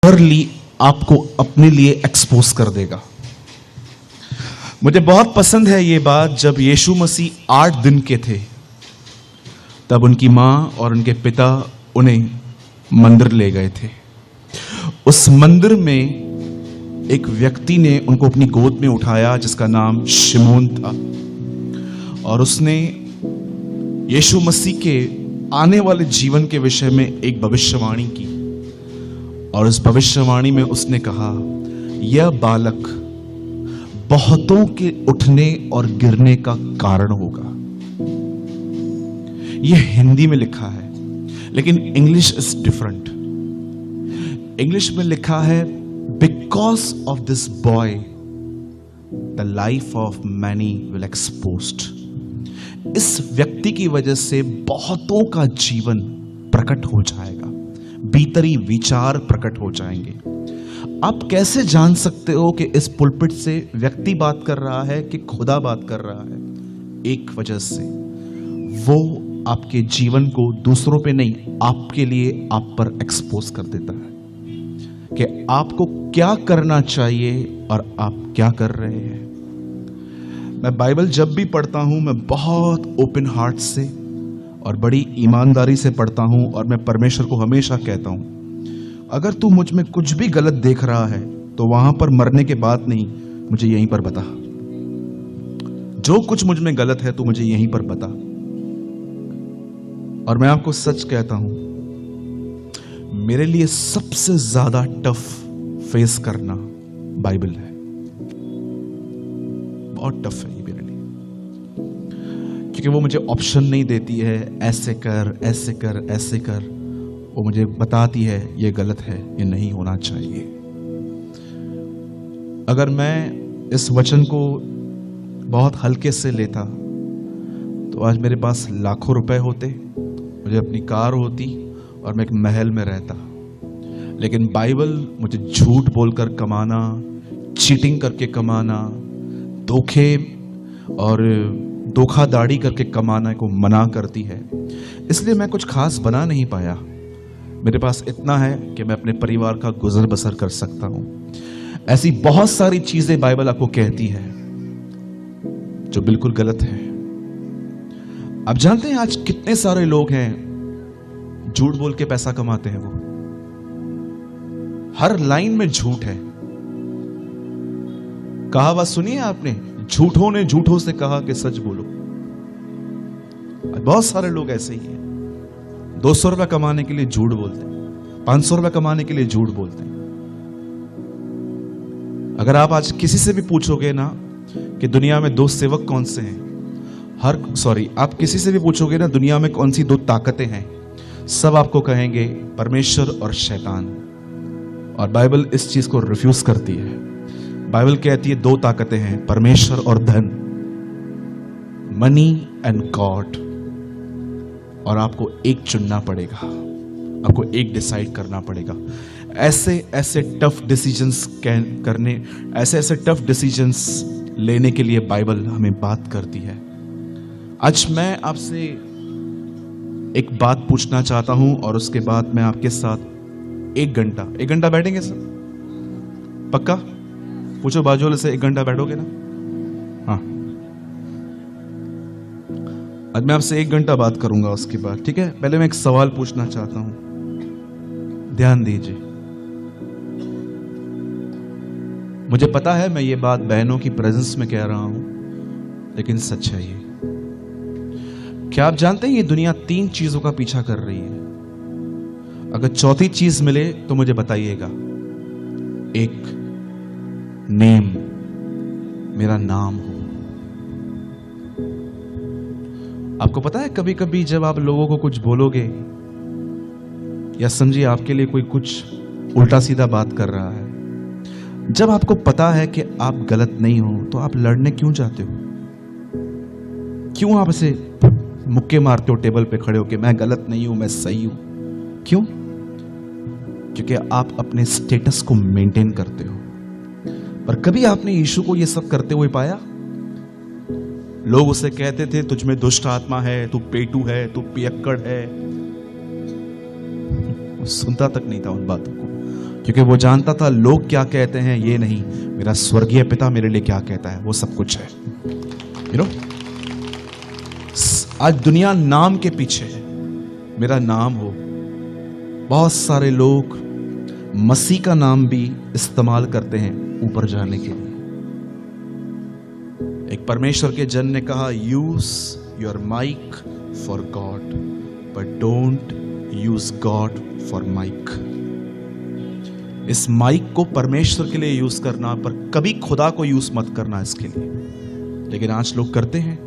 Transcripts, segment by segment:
Early आपको अपने लिए एक्सपोज कर देगा। मुझे बहुत पसंद है ये बात, जब यीशु मसीह 8 दिन के थे तब उनकी मां और उनके पिता उन्हें मंदिर ले गए थे। उस मंदिर में एक व्यक्ति ने उनको अपनी गोद में उठाया जिसका नाम शिमोन था, और उसने यीशु मसीह के आने वाले जीवन के विषय में एक भविष्यवाणी की, और उस भविष्यवाणी में उसने कहा, यह बालक बहुतों के उठने और गिरने का कारण होगा। यह हिंदी में लिखा है, लेकिन इंग्लिश इज डिफरेंट। इंग्लिश में लिखा है, because of this boy the life of many will exposed. इस व्यक्ति की वजह से बहुतों का जीवन प्रकट हो जाएगा, भीतरी विचार प्रकट हो जाएंगे। आप कैसे जान सकते हो कि इस पुलपिट से व्यक्ति बात कर रहा है कि खुदा बात कर रहा है? एक वजह से, वो आपके जीवन को दूसरों पे नहीं, आपके लिए आप पर एक्सपोज कर देता है कि आपको क्या करना चाहिए और आप क्या कर रहे हैं। मैं बाइबल जब भी पढ़ता हूं, मैं बहुत ओपन हार्ट से और बड़ी ईमानदारी से पढ़ता हूं, और मैं परमेश्वर को हमेशा कहता हूं, अगर तू मुझ में कुछ भी गलत देख रहा है तो वहां पर मरने के बाद नहीं, मुझे यहीं पर बता। जो कुछ मुझ में गलत है तू मुझे यहीं पर बता। और मैं आपको सच कहता हूं, मेरे लिए सबसे ज्यादा टफ फेस करना बाइबल है। बहुत टफ है ये मेरे लिए, क्योंकि वो मुझे ऑप्शन नहीं देती है, ऐसे कर ऐसे कर ऐसे कर। वो मुझे बताती है ये गलत है, ये नहीं होना चाहिए। अगर मैं इस वचन को बहुत हल्के से लेता तो आज मेरे पास लाखों रुपए होते, मुझे अपनी कार होती और मैं एक महल में रहता। लेकिन बाइबल मुझे झूठ बोलकर कमाना, चीटिंग करके कमाना, धोखे और धोखाधड़ी करके कमाने को मना करती है। इसलिए मैं कुछ खास बना नहीं पाया। मेरे पास इतना है कि मैं अपने परिवार का गुजर बसर कर सकता हूं। ऐसी बहुत सारी चीजें बाइबल आपको कहती है जो बिल्कुल गलत है। आप जानते हैं आज कितने सारे लोग हैं झूठ बोल के पैसा कमाते हैं। वो हर लाइन में झूठ है। कहावत सुनी है आपने, झूठों ने झूठों से कहा कि सच बोलो। बहुत सारे लोग ऐसे ही हैं। 200 रुपए कमाने के लिए झूठ बोलते हैं, 500 रुपए कमाने के लिए झूठ बोलते हैं। अगर आप आज किसी से भी पूछोगे ना कि दुनिया में 2 सेवक कौन से हैं, आप किसी से भी पूछोगे ना दुनिया में कौन सी 2 ताकतें हैं, सब आपको कहेंगे परमेश्वर और शैतान। और बाइबल इस चीज को रिफ्यूज करती है। बाइबल कहती है 2 ताकतें हैं, परमेश्वर और धन, मनी एंड गॉड। और आपको एक चुनना पड़ेगा, आपको एक डिसाइड करना पड़ेगा। ऐसे ऐसे टफ डिसीजंस करने, ऐसे ऐसे टफ डिसीजंस लेने के लिए बाइबल हमें बात करती है। आज मैं आपसे एक बात पूछना चाहता हूं और उसके बाद मैं आपके साथ 1 घंटा बैठेंगे सर? पक्का? पूछो बाजू वाले से, 1 घंटा बैठोगे ना? हाँ, आज मैं आपसे 1 घंटा बात करूंगा उसके बाद, ठीक है? पहले मैं एक सवाल पूछना चाहता हूं, ध्यान दीजिए। मुझे पता है मैं ये बात बहनों की प्रेजेंस में कह रहा हूं, लेकिन सच है ये। क्या आप जानते हैं ये दुनिया 3 चीजों का पीछा कर रही है? अगर चौथी चीज मिले तो मुझे बताइएगा। 1, नेम, मेरा नाम हो। आपको पता है कभी कभी जब आप लोगों को कुछ बोलोगे या समझिए आपके लिए कोई कुछ उल्टा सीधा बात कर रहा है, जब आपको पता है कि आप गलत नहीं हो तो आप लड़ने क्यों जाते हो? क्यों आप ऐसे मुक्के मारते हो टेबल पे खड़े हो कि मैं गलत नहीं हूं, मैं सही हूं? क्यों? क्योंकि आप अपने स्टेटस को मेंटेन करते हो। पर कभी आपने यीशु को यह सब करते हुए पाया? लोग उसे कहते थे तुझ में दुष्ट आत्मा है, तू पेटू है, तू पियक्कड़ है। सुनता तक नहीं था उन बातों को, क्योंकि वो जानता था लोग क्या कहते हैं ये नहीं, मेरा स्वर्गीय पिता मेरे लिए क्या कहता है वो सब कुछ है। यू नो, आज दुनिया नाम के पीछे है, मेरा नाम हो। बहुत सारे लोग मसीह का नाम भी इस्तेमाल करते हैं ऊपर जाने के लिए। एक परमेश्वर के जन ने कहा, use your mic for God but don't use God for mic. इस माइक को परमेश्वर के लिए यूज करना, पर कभी खुदा को यूज मत करना इसके लिए। लेकिन आज लोग करते हैं।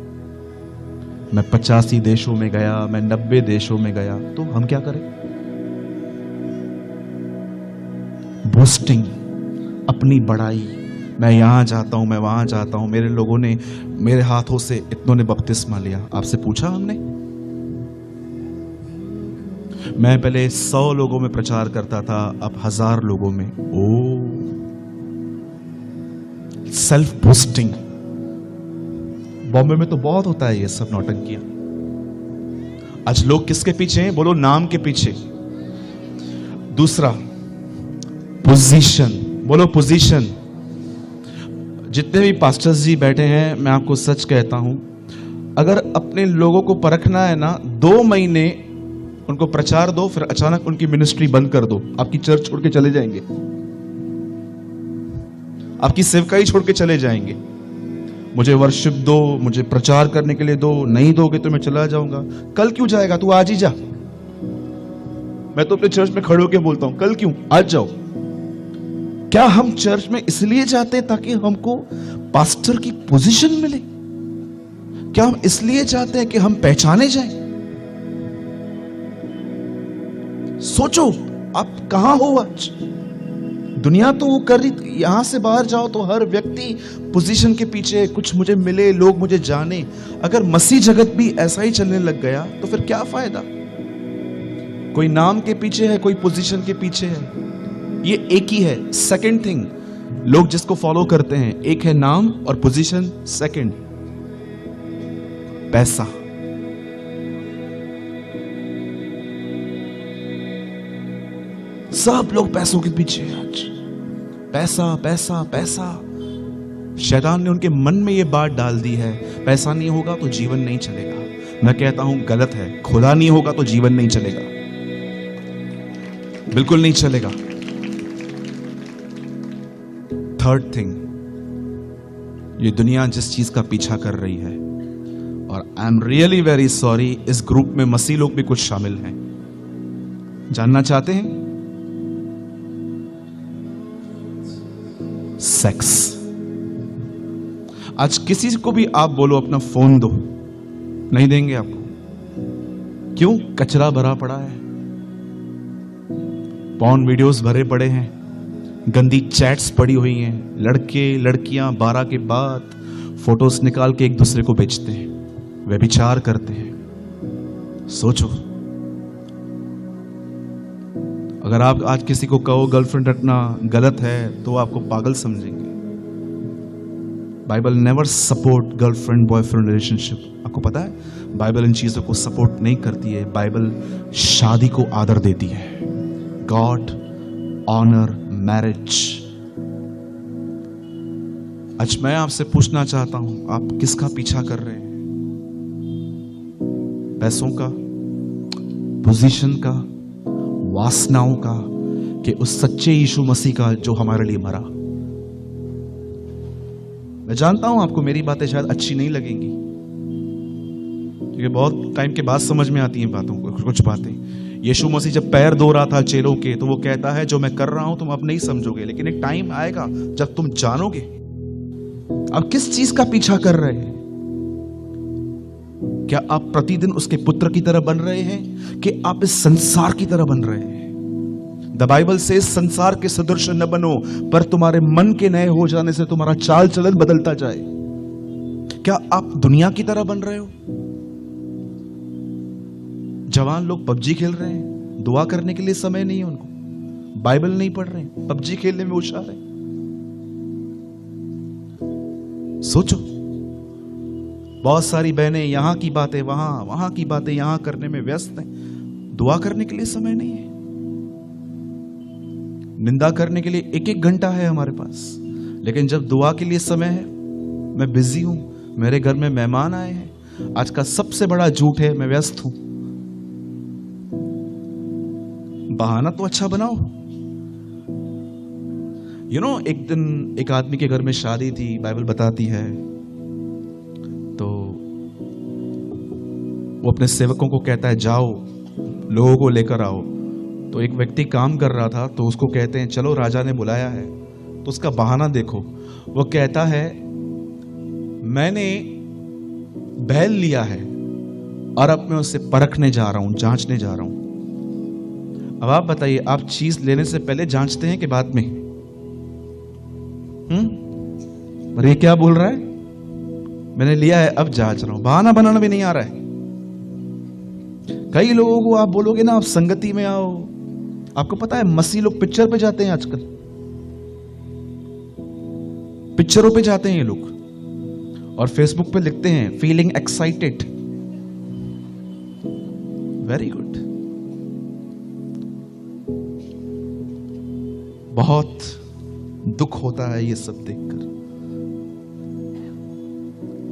मैं 85 देशों में गया, मैं 90 देशों में गया, तो हम क्या करें? बोस्टिंग, अपनी बड़ाई, मैं यहां जाता हूं, मैं वहां जाता हूं, मेरे लोगों ने, मेरे हाथों से इतनों ने बपतिस्मा लिया। आपसे पूछा हमने? मैं पहले 100 लोगों में प्रचार करता था, अब 1000 लोगों में। ओ, सेल्फ बोस्टिंग। बॉम्बे में तो बहुत होता है ये सब नौटंकियां। आज लोग किसके पीछे हैं? बोलो, नाम के पीछे। दूसरा, पोजीशन। बोलो पोजीशन। जितने भी पास्टर्स जी बैठे हैं, मैं आपको सच कहता हूं, अगर अपने लोगों को परखना है ना, 2 महीने उनको प्रचार दो, फिर अचानक उनकी मिनिस्ट्री बंद कर दो, आपकी चर्च छोड़ के चले जाएंगे, आपकी सेवकाई छोड़ के चले जाएंगे। मुझे वर्शिप दो, मुझे प्रचार करने के लिए दो, नहीं दोगे तो मैं चला जाऊंगा। कल क्यों जाएगा? तू आज ही जा। मैं तो अपने चर्च में खड़े होकर बोलता हूं, कल क्यों? आज जाओ। क्या हम चर्च में इसलिए जाते हैं ताकि हमको पास्टर की पोजीशन मिले? क्या हम इसलिए जाते हैं कि हम पहचाने जाएं? सोचो, आप कहां हो आज? दुनिया तो वो कर रही, यहां से बाहर जाओ तो हर व्यक्ति पोजीशन के पीछे, कुछ मुझे मिले, लोग मुझे जाने। अगर मसीह जगत भी ऐसा ही चलने लग गया तो फिर क्या फायदा? कोई नाम के पीछे है, कोई पोजीशन के पीछे है, ये एक ही है। सेकंड थिंग, लोग जिसको फॉलो करते हैं, एक है नाम और पोजीशन, सेकंड पैसा। सब लोग पैसों के पीछे हैं आज। पैसा पैसा पैसा। शैतान ने उनके मन में यह बात डाल दी है, पैसा नहीं होगा तो जीवन नहीं चलेगा। मैं कहता हूं गलत है। खुदा नहीं होगा तो जीवन नहीं चलेगा, बिल्कुल नहीं चलेगा। थर्ड थिंग, ये दुनिया जिस चीज का पीछा कर रही है, और I am really very sorry, इस ग्रुप में मसीह लोग भी कुछ शामिल हैं। जानना चाहते हैं? सेक्स। आज किसी को भी आप बोलो अपना फोन दो, नहीं देंगे आपको। क्यों? कचरा भरा पड़ा है, पॉर्न वीडियोस भरे पड़े हैं, गंदी चैट्स पड़ी हुई हैं, लड़के लड़कियां 12 के बाद फोटोज निकाल के एक दूसरे को बेचते हैं, व्यभिचार करते हैं। सोचो, अगर आप आज किसी को कहो गर्लफ्रेंड रखना गलत है तो आपको पागल समझेंगे। Bible never support girlfriend boyfriend relationship. आपको पता है, बाइबल इन चीजों को सपोर्ट नहीं करती है। बाइबल शादी को आदर देती है। God honour marriage. आज मैं आपसे पूछना चाहता हूं, आप किसका पीछा कर रहे हैं? पैसों का, पोजीशन का, वासनाओं का, कि उस सच्चे यीशु मसीह का जो हमारे लिए मरा? मैं जानता हूं आपको मेरी बातें शायद अच्छी नहीं लगेंगी, क्योंकि बहुत टाइम के बाद समझ में आती हैं बातों को, कुछ बातें। यीशु मसीह जब पैर धो रहा था चेलों के, तो वो कहता है जो मैं कर रहा हूं तुम अब नहीं समझोगे, लेकिन एक टाइम आएगा जब तुम जानोगे। आप किस चीज का पीछा कर रहे हैं? क्या आप प्रतिदिन उसके पुत्र की तरह बन रहे हैं कि आप इस संसार की तरह बन रहे हैं? द बाइबल से संसार के सदृश न बनो, पर तुम्हारे मन के नए हो जाने से तुम्हारा चाल चलन बदलता जाए। क्या आप दुनिया की तरह बन रहे हो? जवान लोग पबजी खेल रहे हैं, दुआ करने के लिए समय नहीं है उनको, बाइबल नहीं पढ़ रहे हैं, पबजी खेलने में होशियार है। सोचो, बहुत सारी बहनें यहां की बातें वहां, वहां की बातें यहां करने में व्यस्त हैं, दुआ करने के लिए समय नहीं है। निंदा करने के लिए एक एक घंटा है हमारे पास, लेकिन जब दुआ के लिए समय है, मैं बिजी हूं, मेरे घर में मेहमान आए हैं। आज का सबसे बड़ा झूठ है मैं व्यस्त हूं। बहाना तो अच्छा बनाओ। एक दिन एक आदमी के घर में शादी थी, बाइबल बताती है, तो वो अपने सेवकों को कहता है जाओ लोगों को लेकर आओ। तो एक व्यक्ति काम कर रहा था, तो उसको कहते हैं चलो राजा ने बुलाया है। तो उसका बहाना देखो, वो कहता है मैंने बैल लिया है और अब मैं उसे परखने जा रहा हूं, जांचने जा रहा हूं। अब आप बताइए, आप चीज लेने से पहले जांचते हैं कि बाद में? और ये क्या बोल रहा है, मैंने लिया है अब जांच रहा हूं। बहाना बनाना भी नहीं आ रहा है। कई लोगों को आप बोलोगे ना आप संगति में आओ, आपको पता है मसीह लोग पिक्चर पे जाते हैं, आजकल पिक्चरों पे जाते हैं ये लोग और फेसबुक पे लिखते हैं फीलिंग एक्साइटेड। Very good. बहुत दुख होता है ये सब देखकर।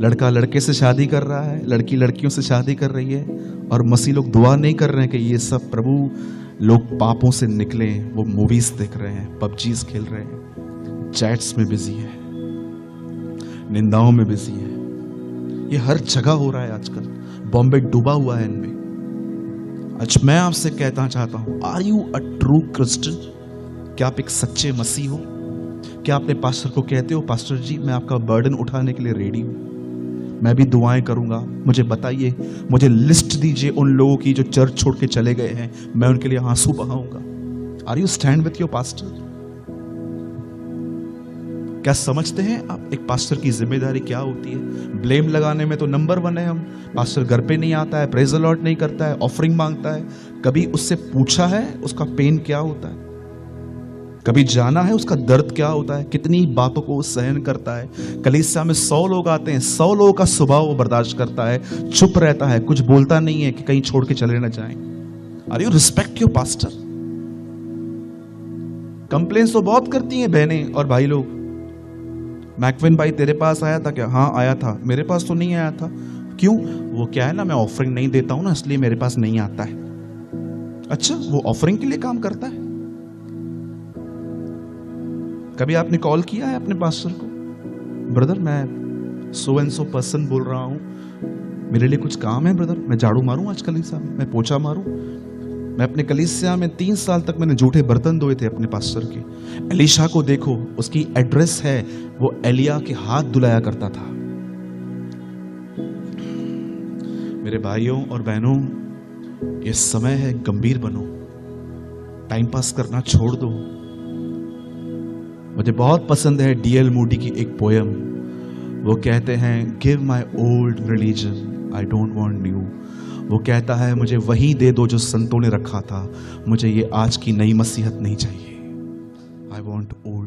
लड़का लड़के से शादी कर रहा है, लड़की लड़कियों से शादी कर रही है, और मसीह लोग दुआ नहीं कर रहे हैं कि ये सब प्रभु लोग पापों से निकले। वो मूवीज देख रहे हैं, पबजीज खेल रहे हैं, चैट्स में बिजी है, निंदाओं में बिजी है। ये हर जगह हो रहा है आजकल। बॉम्बे डूबा हुआ है इनमें। आज मैं आपसे कहना चाहता हूं, are you a true Christian? क्या आप एक सच्चे मसीह हो? क्या अपने पास्टर को कहते हो पास्टर जी मैं आपका बर्डन उठाने के लिए रेडी हूं, मैं भी दुआएं करूंगा, मुझे बताइए, मुझे लिस्ट दीजिए उन लोगों की जो चर्च छोड़ के चले गए हैं, मैं उनके लिए आंसू बहाऊंगा। Are you stand with your pastor? क्या समझते हैं आप एक पास्टर की जिम्मेदारी क्या होती है? ब्लेम लगाने में तो नंबर 1 है हम। पास्टर घर पे नहीं आता है, प्रेज द लॉर्ड नहीं करता है, ऑफरिंग मांगता है। कभी उससे पूछा है उसका पेन क्या होता है? कभी जाना है उसका दर्द क्या होता है? कितनी बातों को सहन करता है। कलीसिया में 100 लोग आते हैं, 100 लोगों का स्वभाव वो बर्दाश्त करता है, चुप रहता है, कुछ बोलता नहीं है कि कहीं छोड़ के चले ना जाएं। Are you respect your pastor? Complaints तो बहुत करती हैं बहनें और भाई लोग। मैकविन भाई तेरे पास आया था क्या? हाँ आया था। मेरे पास तो नहीं आया था। क्यों? वो क्या है ना, मैं ऑफरिंग नहीं देता हूं ना, इसलिए मेरे पास नहीं आता है। अच्छा, वो ऑफरिंग के लिए काम करता है? कभी आपने कॉल किया है अपने पास्टर को, ब्रदर मैं सो एंड सो पर्सन बोल रहा हूं, मेरे लिए कुछ काम है ब्रदर, मैं झाड़ू मारूं आज कलीसिया में, मैं पोछा मारूं? मैं अपने कलीसिया में 3 साल तक मैंने जूठे बर्तन धोए थे अपने पास्टर के। एलिशा को देखो, उसकी एड्रेस है, वो एलिया के हाथ धुलाया करता था। मेरे भाइयों और बहनों, ये समय है गंभीर बनो, टाइम पास करना छोड़ दो। मुझे बहुत पसंद है डीएल मूडी की एक पोयम। वो कहते हैं give my old religion I don't want new. वो कहता है मुझे वही दे दो जो संतों ने रखा था, मुझे ये आज की नई मसीहत नहीं चाहिए। I want old